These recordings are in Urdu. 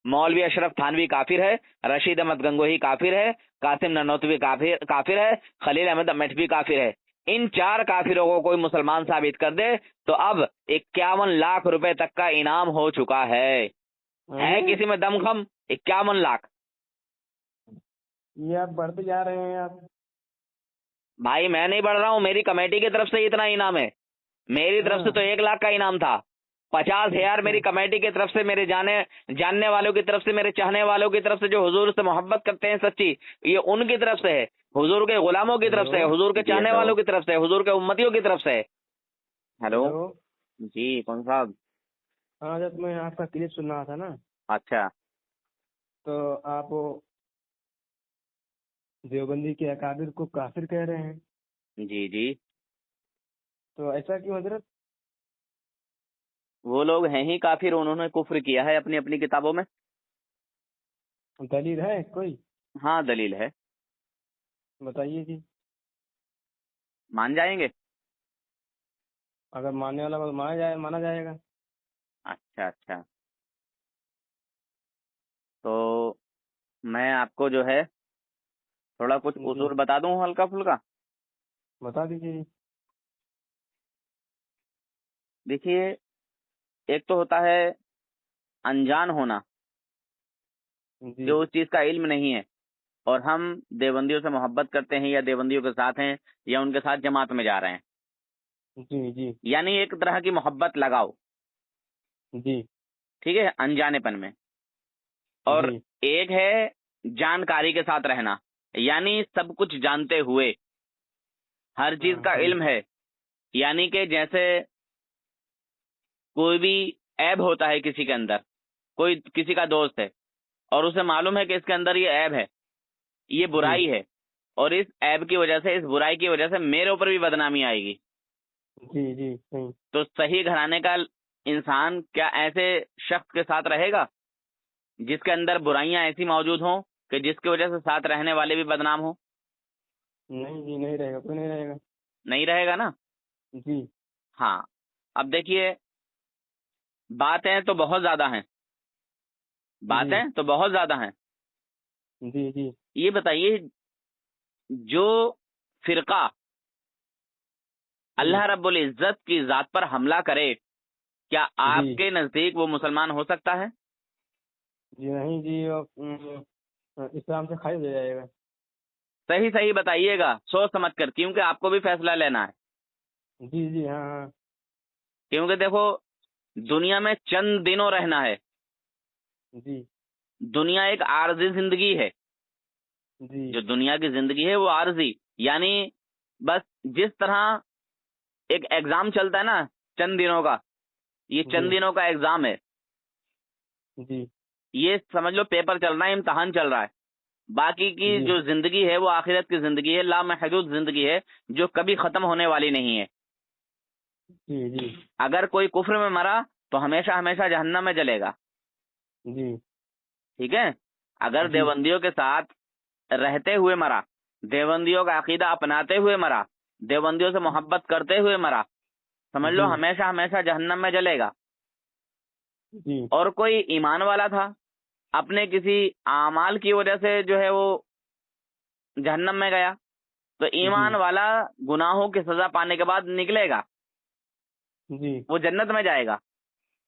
مولوی اشرف تھانوی کافر ہے، رشید احمد گنگوہی کافر ہے، قاسم ننوتوی کافر ہے، خلیل احمد مٹھوی کافر ہے۔ ان 4 کافروں کو کوئی مسلمان ثابت کر دے تو اب 51 لاکھ روپے تک کا انعام ہو چکا ہے کسی میں دم خم؟ 51 لاکھ! یہ آپ بڑھتے جا رہے ہیں آپ۔ بھائی میں نہیں بڑھ رہا ہوں، میری کمیٹی کی طرف سے اتنا انعام ہے۔ میری طرف سے تو 1 لاکھ کا انعام تھا، 50,000 میری کمیٹی کی طرف سے، میرے جاننے والوں کی طرف سے، میرے چاہنے والوں کی طرف سے، جو حضور سے محبت کرتے ہیں سچی، یہ ان کی طرف سے ہے، حضور کے غلاموں کی طرف سے، حضور کے چاہنے والوں کی طرف سے، حضور کے امتیوں کی طرف سے۔ ہیلو جی کون صاحب؟ ہاں جب میں آپ کا کلپ سن رہا تھا نا، اچھا تو آپ دیوبندی کے اکابر کو کافر کہہ رہے ہیں، جی جی، تو ایسا کیوں حضرت؟ وہ لوگ ہیں ہی کافر، انہوں نے کفر کیا ہے اپنی اپنی کتابوں میں۔ دلیل ہے کوئی؟ ہاں دلیل ہے، بتائیے جی۔ مان جائیں گے؟ اگر ماننے والا بات مانا جائے گا۔ اچھا اچھا، تو میں آپ کو جو ہے تھوڑا کچھ جی اصول بتا دوں ہلکا پھلکا۔ بتا دیجیے جی۔ دیکھیے، ایک تو ہوتا ہے انجان ہونا، جی جو اس چیز کا علم نہیں ہے، اور ہم دیوبندیوں سے محبت کرتے ہیں یا دیوبندیوں کے ساتھ ہیں یا ان کے ساتھ جماعت میں جا رہے ہیں، جی جی یعنی ایک طرح کی محبت لگاؤ، جی ٹھیک ہے، انجانے پن میں۔ اور جی ایک ہے جانکاری کے ساتھ رہنا، یعنی سب کچھ جانتے ہوئے، ہر چیز کا جی علم ہے، یعنی کہ جیسے کوئی بھی عیب ہوتا ہے کسی کے اندر، کوئی کسی کا دوست ہے اور اسے معلوم ہے کہ اس کے اندر یہ عیب ہے، یہ برائی ہے، اور اس عیب کی وجہ سے، اس برائی کی وجہ سے میرے اوپر بھی بدنامی آئے گی، جی جی صحیح۔ تو صحیح گھرانے کا انسان کیا ایسے شخص کے ساتھ رہے گا جس کے اندر برائیاں ایسی موجود ہوں کہ جس کی وجہ سے ساتھ رہنے والے بھی بدنام ہوں؟ نہیں جی، نہیں رہے گا، کوئی نہیں رہے گا۔ نہیں رہے گا نا؟ جی ہاں، اب دیکھیے، باتیں تو بہت زیادہ ہیں، باتیں تو بہت زیادہ ہیں۔ جی جی یہ بتائیے، جو فرقہ اللہ رب العزت کی ذات پر حملہ کرے، کیا آپ جی کے نزدیک وہ مسلمان ہو سکتا ہے؟ جی نہیں جی، اسلام سے خارج ہو جائے گا۔ صحیح صحیح بتائیے گا، سوچ سمجھ کر، کیونکہ آپ کو بھی فیصلہ لینا ہے۔ جی جی ہاں ہاں کیونکہ دیکھو، دنیا میں چند دنوں رہنا ہے، جی دنیا ایک عارضی زندگی ہے، جی جو دنیا کی زندگی ہے وہ عارضی، یعنی بس جس طرح ایک ایگزام چلتا ہے نا چند دنوں کا، یہ چند جی دنوں کا ایگزام ہے، جی یہ سمجھ لو پیپر چل رہا ہے، امتحان چل رہا ہے، باقی کی جی جو زندگی ہے وہ آخرت کی زندگی ہے، لامحدود زندگی ہے، جو کبھی ختم ہونے والی نہیں ہے۔ جی جی اگر کوئی کفر میں مرا تو ہمیشہ ہمیشہ جہنم میں جلے گا، جی ٹھیک ہے؟ اگر جی دیوبندیوں کے ساتھ رہتے ہوئے مرا، دیوبندیوں کا عقیدہ اپناتے ہوئے مرا، دیوبندیوں سے محبت کرتے ہوئے مرا، سمجھ لو جی ہمیشہ ہمیشہ جہنم میں جلے گا۔ جی اور کوئی ایمان والا تھا، اپنے کسی اعمال کی وجہ سے جو ہے وہ جہنم میں گیا، تو ایمان والا گناہوں کی سزا پانے کے بعد نکلے گا، جی وہ جنت میں جائے گا،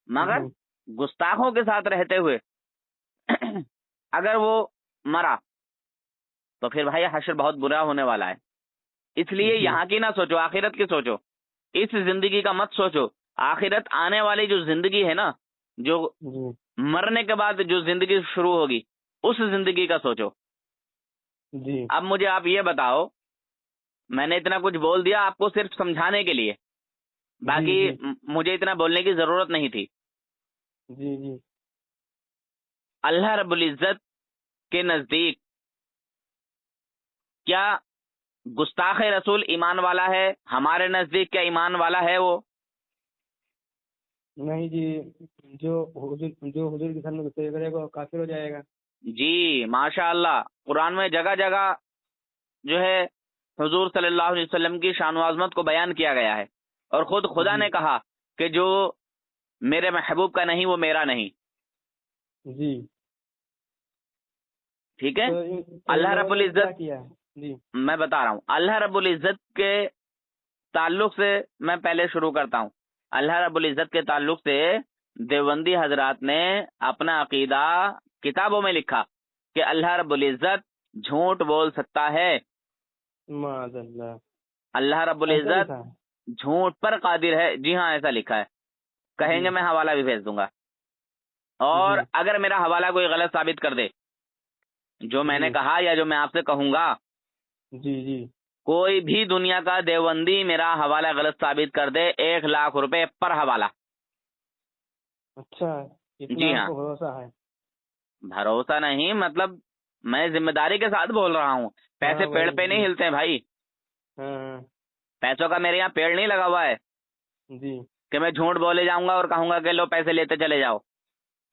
مگر گستاخوں کے ساتھ رہتے ہوئے اگر وہ مرا تو پھر بھائی حشر بہت برا ہونے والا ہے۔ اس لیے جی یہاں کی نہ سوچو، آخرت کی سوچو، اس زندگی کا مت سوچو، آخرت آنے والی جو زندگی ہے نا، جو جی مرنے کے بعد جو زندگی شروع ہوگی، اس زندگی کا سوچو۔ جی اب مجھے آپ یہ بتاؤ، میں نے اتنا کچھ بول دیا آپ کو صرف سمجھانے کے لیے، باقی جی مجھے اتنا بولنے کی ضرورت نہیں تھی۔ جی جی اللہ رب العزت کے نزدیک کیا گستاخ رسول ایمان والا ہے؟ ہمارے نزدیک کیا ایمان والا ہے وہ؟ نہیں جی، جو حضور کی سنت کو کرے گا وہ کافر ہو جائے گا۔ جی ماشاء اللہ، قرآن میں جگہ جگہ جو ہے حضور صلی اللہ علیہ وسلم کی شان و عظمت کو بیان کیا گیا ہے، اور خود خدا جی نے کہا کہ جو میرے محبوب کا نہیں وہ میرا نہیں، جی ٹھیک ہے. تو اللہ ان رب لوگوں نے کیا العزت، کیا ہے؟ جی میں بتا رہا ہوں، اللہ رب العزت کے تعلق سے میں پہلے شروع کرتا ہوں. اللہ رب العزت کے تعلق سے دیوبندی حضرات نے اپنا عقیدہ کتابوں میں لکھا کہ اللہ رب العزت جھوٹ بول سکتا ہے. معاذ اللہ، اللہ رب ایسا العزت لکھا ہے؟ جھوٹ پر قادر ہے. جی ہاں، ایسا لکھا ہے. کہیں گے میں حوالہ بھی بھیج دوں گا. اور جی اگر میرا حوالہ کوئی غلط ثابت کر دے، جو میں نے جی کہا یا جو میں آپ سے کہوں گا، جی جی کوئی بھی دنیا کا دیوبندی میرا حوالہ غلط ثابت کر دے، 1,00,000 روپے پر حوالہ. اچھا، اتنا جی آپ ہاں، کو بھروسہ ہے؟ بھروسہ نہیں، مطلب میں ذمہ داری کے ساتھ بول رہا ہوں. پیسے ہاں پیڑ بھائی، پہ جی نہیں ہلتے ہیں بھائی. ہاں ہاں پیسوں کا میرے یہاں پیڑ نہیں لگا ہوا ہے جی کہ میں جھوٹ بولے جاؤں گا اور کہوں گا کہ لو پیسے لیتے چلے جاؤ.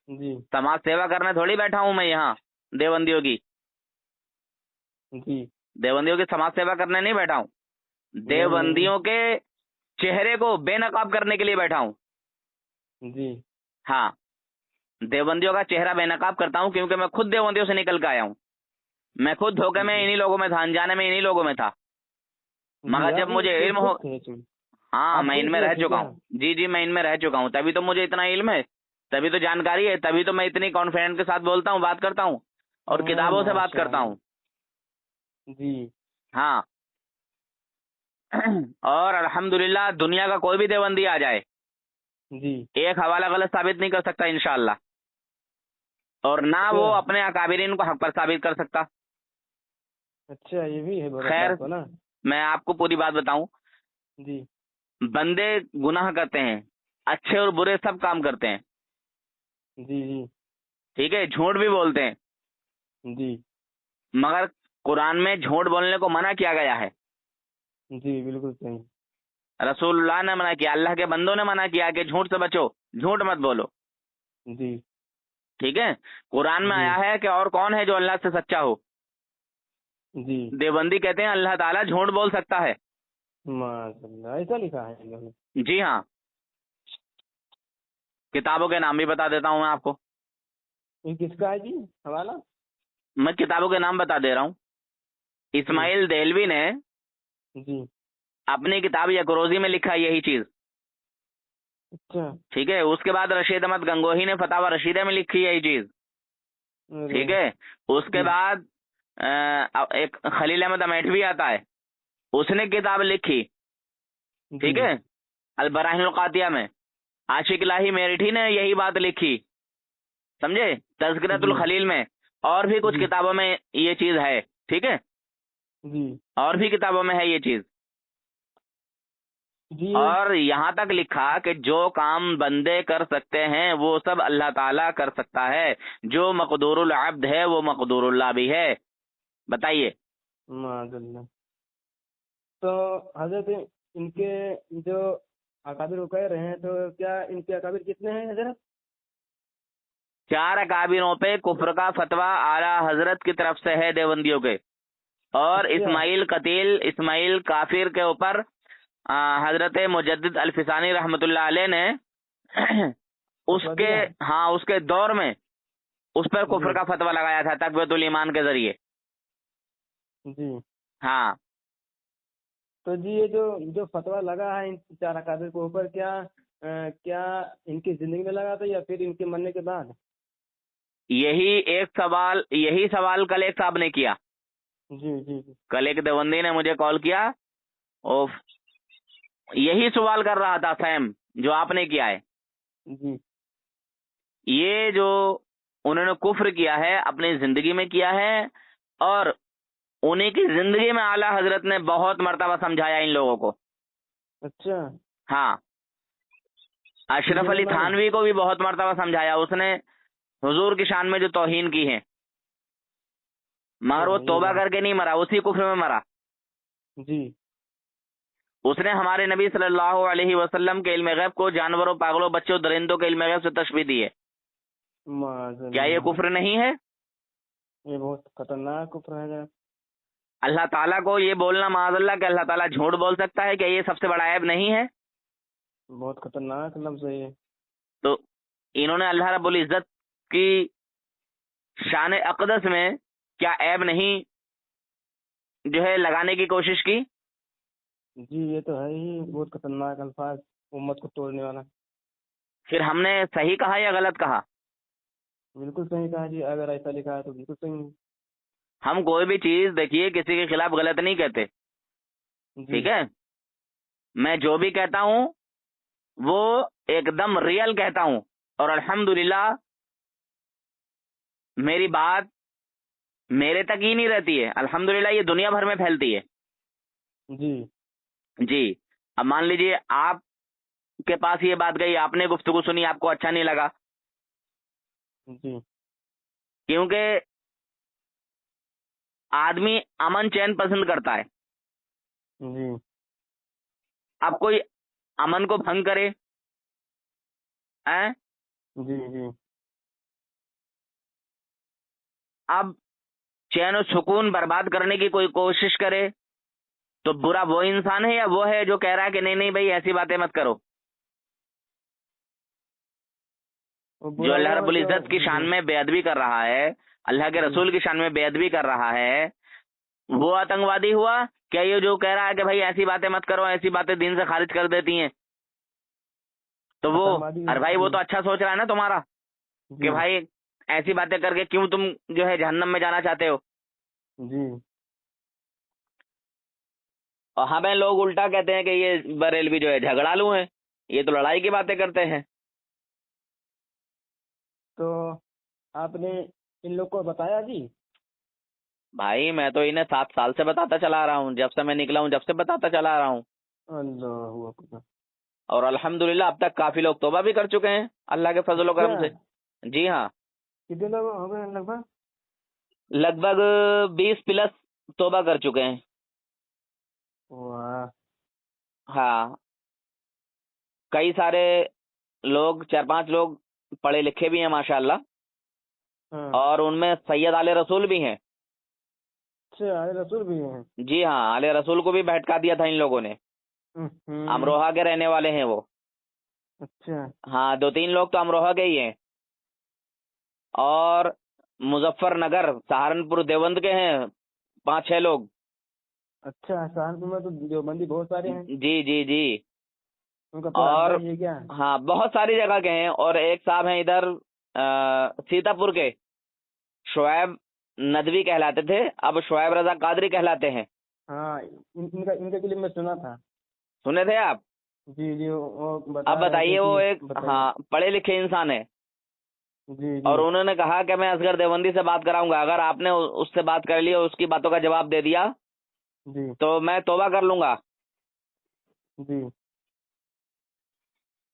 جی سماج سیوا کرنے تھوڑی بیٹھا ہوں میں یہاں. دیوبندیوں کی جی دیوبندیوں کی سماج سیوا کرنے نہیں بیٹھا ہوں. نہیں نہیں دیوبندیوں کے چہرے کو بے نقاب کرنے کے لیے بیٹھا ہوں. جی ہاں، دیوبندیوں کا چہرہ بے نقاب کرتا ہوں کیونکہ میں خود دیوبندیوں سے نکل کے آیا ہوں. میں خود دھوکے میں انہی لوگوں میں تھا، انجانے میں انہی لوگوں میں تھا. جی مگر آپ جب بھی مجھے علم ہو، خود تھے اس میں؟ ہاں آپ میں ان خود میں گئے رہ تھے چکا کیا؟ ہوں. جی جی، میں ان میں رہ چکا ہوں، تبھی تو مجھے اتنا علم ہے، تبھی تو جانکاری ہے، تبھی تو میں اتنی کانفیڈنس کے ساتھ بولتا ہوں، بات کرتا ہوں اور ہاں کتابوں سے بات ماشاء کرتا اللہ، ہوں. جی ہاں. اور الحمدللہ دنیا کا کوئی بھی دیوبندی آ جائے، جی ایک حوالہ غلط ثابت نہیں کر سکتا انشاءاللہ. اور نہ اچھا وہ اپنے اکابرین کو حق پر ثابت کر سکتا. اچھا، یہ بھی ہے بھروسہ خیر، آپ کو نا؟ میں آپ کو پوری بات بتاؤں. جی بندے گناہ کرتے ہیں، اچھے اور برے سب کام کرتے ہیں، جی جی ٹھیک ہے، جھوٹ بھی بولتے ہیں، جی مگر قرآن میں جھوٹ بولنے کو منع کیا گیا ہے. جی بالکل صحیح. رسول اللہ نے منع کیا، اللہ کے بندوں نے منع کیا کہ جھوٹ سے بچو، جھوٹ مت بولو. جی ٹھیک ہے. قرآن میں جی آیا ہے کہ اور کون ہے جو اللہ سے سچا ہو. جی دیوبندی کہتے ہیں اللہ تعالیٰ جھوٹ بول سکتا ہے. ماشاء اللہ، ایسا لکھا ہے ان لوگوں نے؟ جی ہاں، کتابوں کے نام بھی بتا دیتا ہوں میں آپ کو. یہ کس کا ہے جی حوالہ؟ میں کتابوں کے نام بتا دے رہا ہوں. اسماعیل دہلوی نے جی اپنی کتاب یکروزی میں لکھا یہی چیز. اچھا، ٹھیک ہے. اس کے بعد رشید احمد گنگوہی نے فتاوی رشیدہ میں لکھی یہی چیز. ارے ٹھیک ہے. اس کے جی بعد ایک خلیل احمد امیٹھوی آتا ہے، اس نے کتاب لکھی، ٹھیک جی ہے، البراہین القاطیہ میں. عاشق الہی میرٹھی نے یہی بات لکھی، سمجھے، تذکرۃ جی الخلیل میں. اور بھی کچھ جی کتابوں میں یہ چیز ہے، ٹھیک ہے، جی اور بھی کتابوں میں ہے یہ چیز. جی اور یہاں تک لکھا کہ جو کام بندے کر سکتے ہیں وہ سب اللہ تعالیٰ کر سکتا ہے. جو مقدور العبد ہے وہ مقدور اللہ بھی ہے. بتائیے. معاذ اللہ. تو حضرت ان کے جو اکابر کو کہہ رہے ہیں، تو کیا ان کے اکابر کتنے ہیں حضرت؟ 4 اکابروں پہ کفر کا فتویٰ اعلیٰ حضرت کی طرف سے ہے دیوبندیوں کے. اور اچھا اسماعیل قتیل، اسماعیل کافر کے اوپر حضرت مجدد الفسانی رحمۃ اللہ علیہ نے اس فتویٰ کے دیا ہے؟ ہاں اس کے دور میں اس پر کفر جی کا فتویٰ لگایا تھا تقویۃ الایمان کے ذریعے. جی ہاں. تو جی یہ جو فتویٰ لگا ہے ان 4 اکابر کے اوپر، کیا ان کی زندگی میں لگا تھا یا پھر ان کے مرنے کے بعد؟ یہی سوال کل ایک صاحب نے کیا. جی جی جی کل ایک دیوبندی نے مجھے کال کیا اور یہی سوال کر رہا تھا سیم جو آپ نے کیا ہے. جی یہ جو انہوں نے کفر کیا ہے اپنی زندگی میں کیا ہے، اور انہیں کی زندگی میں اعلیٰ حضرت نے بہت مرتبہ سمجھایا ان لوگوں کو. اچھا، ہاں، اشرف نہیں علی مانا؟ تھانوی کو بھی بہت مرتبہ سمجھایا. اس نے حضور کی شان میں جو توہین کی ہے، مگر وہ صحیح توبہ بات. کر کے نہیں مرا، اسی کفر میں مرا. جی اس نے ہمارے نبی صلی اللہ علیہ وسلم کے علم غیب کو جانوروں، پاگلوں، بچوں، درندوں کے علم غیب سے تشبیہ دی ہے. معاذ کیا یہ اللہ، کفر نہیں ہے؟ یہ بہت خطرناک کفر ہے حضرت. اللہ تعالیٰ کو یہ بولنا معاذ اللہ کہ اللہ تعالیٰ جھوٹ بول سکتا ہے، کیا یہ سب سے بڑا عیب نہیں ہے؟ بہت خطرناک لفظ ہے یہ. تو انہوں نے اللہ رب العزت کی شان اقدس میں کیا عیب نہیں جو ہے لگانے کی کوشش کی؟ جی یہ تو ہے ہی، بہت خطرناک الفاظ، امت کو توڑنے والا۔ پھر ہم نے صحیح کہا یا غلط کہا؟ بالکل صحیح کہا جی، اگر ایسا لکھا ہے تو بالکل صحیح ہے۔ ہم کوئی بھی چیز دیکھیے کسی کے خلاف غلط نہیں کہتے، جی ٹھیک ہے؟ میں جو بھی کہتا ہوں وہ ایک دم ریئل کہتا ہوں، اور الحمدللہ میری بات میرے تک ہی نہیں رہتی ہے، الحمدللہ یہ دنیا بھر میں پھیلتی ہے۔ جی جی اب مان لیجئے آپ کے پاس یہ بات گئی، آپ نے گفتگو سنی، آپ کو اچھا نہیں لگا، جی کیونکہ آدمی امن چین پسند کرتا ہے۔ جی اب کوئی امن کو بھنگ کرے جی جی اب چین و سکون برباد کرنے کی کوئی کوشش کرے تو برا وہ انسان ہے یا وہ ہے جو کہہ رہا ہے کہ نہیں نہیں بھائی ایسی باتیں مت کرو؟ وہ جو برا اللہ وہ رب ہے جو، العزت کی جی شان میں بے ادبی کر رہا ہے، اللہ کے جی رسول کی شان میں بے ادبی کر رہا ہے، وہ آتنکوادی ہوا؟ کیا یہ جو کہہ رہا ہے کہ بھائی ایسی باتیں مت کرو، ایسی باتیں دین سے خارج کر دیتی ہیں، تو وہ آتنکوادی، ارے بھائی وہ جی تو اچھا سوچ رہا ہے نا تمہارا، کہ جی بھائی ایسی باتیں کر کے کیوں تم جو ہے جہنم میں جانا چاہتے ہو؟ جی اور ہمیں لوگ الٹا کہتے ہیں کہ یہ بریلوی جو ہے جھگڑالو ہیں، یہ تو لڑائی کی باتیں کرتے ہیں۔ تو آپ نے ان لوگ کو بتایا جی؟ بھائی میں تو انہیں 7 سال سے بتاتا چلا آ رہا ہوں، جب سے میں نکلا ہوں جب سے بتاتا چلا آ رہا ہوں، اللہ اکبر۔ اور الحمدللہ اب تک کافی لوگ توبہ بھی کر چکے ہیں اللہ کے فضل و کرم اچھا، سے۔ جی ہاں، کتنے لوگ ہو گئے لگ بھگ؟ لگ بھگ 20 پلس توبہ کر چکے ہیں۔ واہ، ہاں، کئی سارے لوگ، 4-5 لوگ پڑھے لکھے بھی ہیں ماشاءاللہ، ہاں، اور ان میں سید آل رسول بھی ہیں۔ اچھا آل رسول بھی ہیں؟ جی ہاں، آل رسول کو بھی بھٹکا دیا تھا ان لوگوں نے، امروہہ کے رہنے والے ہیں وہ۔ اچھا ہاں 2-3 لوگ تو امروہہ کے ہی ہیں، اور مظفر نگر سہارنپور دیوبند کے ہیں 5-6 لوگ۔ اچھا، سہارنپور میں تو دیوبندی بہت سارے ہیں، جی جی جی، ان کا پورا اور اڈا ہی ہے کیا؟ ہاں بہت ساری جگہ کے ہیں، اور ایک صاحب ہیں ادھر سیتا پور کے، شعیب ندوی کہلاتے تھے، اب شعیب رضا قادری کہلاتے ہیں۔ ہاں، ان کا کلپ میں سنا تھا۔ سنے تھے آپ؟ جی جی، وہ اب بتا رہے تھے بتائیے، وہ ایک کہ بتائیے۔ ہاں پڑھے لکھے انسان ہے، جی جی اور انہوں نے کہا کہ میں اصغر دیوبندی سے بات کراؤں گا، اگر آپ نے اس سے بات کر لی اور اس کی باتوں کا جواب دے دیا جی تو میں توبہ کر لوں گا۔ جی،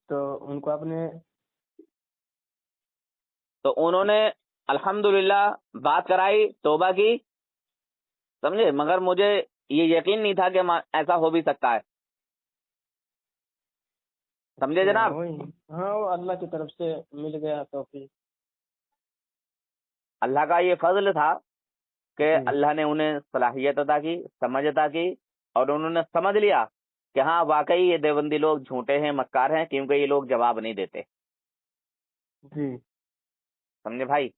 تو ان کو آپ نے؟ تو انہوں نے الحمدللہ بات کرائی، توبہ کی، سمجھے، مگر مجھے یہ یقین نہیں تھا کہ ایسا ہو بھی سکتا ہے، سمجھے اچھا، جناب؟ وہی، ہاں وہ اللہ کی طرف سے مل گیا توفیق۔ اللہ کا یہ فضل تھا کہ جی اللہ نے انہیں صلاحیت عطا کی، سمجھ عطا کی، اور انہوں نے سمجھ لیا کہ ہاں واقعی یہ دیوبندی لوگ جھوٹے ہیں، مکار ہیں، کیونکہ یہ لوگ جواب نہیں دیتے۔ جی سمجھے بھائی؟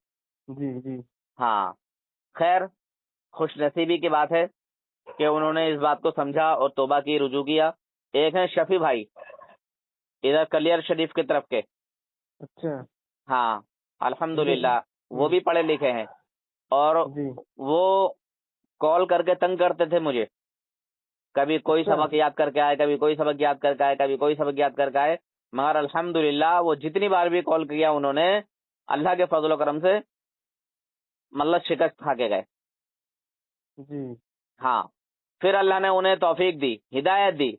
جی جی ہاں، خیر خوش نصیبی کی بات ہے کہ انہوں نے اس بات کو سمجھا اور توبہ کی، رجوع کیا۔ ایک ہیں شفیع بھائی، ادھر کلیر شریف کی طرف کے، اچھا ہاں الحمدللہ وہ بھی پڑھے لکھے ہیں، اور جی وہ کال کر کے تنگ کرتے تھے مجھے، کبھی کوئی اچھا سبق یاد کر کے آئے، کبھی کوئی سبق یاد کر کے آئے، کبھی کوئی سبق یاد کر کے آئے، مگر الحمدللہ وہ جتنی بار بھی کال کیا انہوں نے اللہ کے فضل و کرم سے مطلب شکست کھا کے گئے۔ جی ہاں، پھر اللہ نے انہیں توفیق دی، ہدایت دی،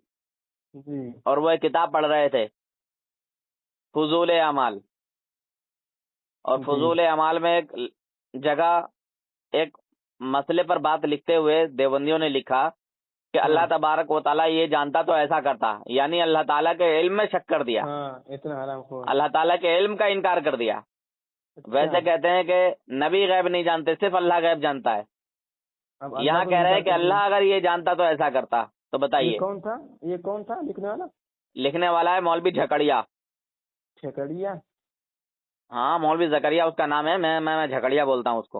جی اور وہ ایک کتاب پڑھ رہے تھے، فضول اعمال، اور جی فضول اعمال میں ایک جگہ ایک مسئلے پر بات لکھتے ہوئے دیوبندیوں نے لکھا کہ اللہ ہاں تبارک و تعالیٰ یہ جانتا تو ایسا کرتا، یعنی اللہ تعالیٰ کے علم میں شک کر دیا، ہاں، اتنا حرام خور۔ اللہ تعالیٰ کے علم کا انکار کر دیا۔ ویسے اچھا، کہتے ہیں کہ نبی غیب نہیں جانتے، صرف اللہ غیب جانتا ہے، اب اللہ یہاں کو کہہ رہے انکار ہیں کہ کر دیا۔ اللہ اگر یہ جانتا تو ایسا کرتا، تو بتائیے۔ یہ کون تھا لکھنے والا؟ لکھنے والا ہے مولوی جھکڑیا، ٹھیکڑیا؟ ہاں مولوی زکریا اس کا نام ہے، میں جھکڑیا بولتا ہوں اس کو۔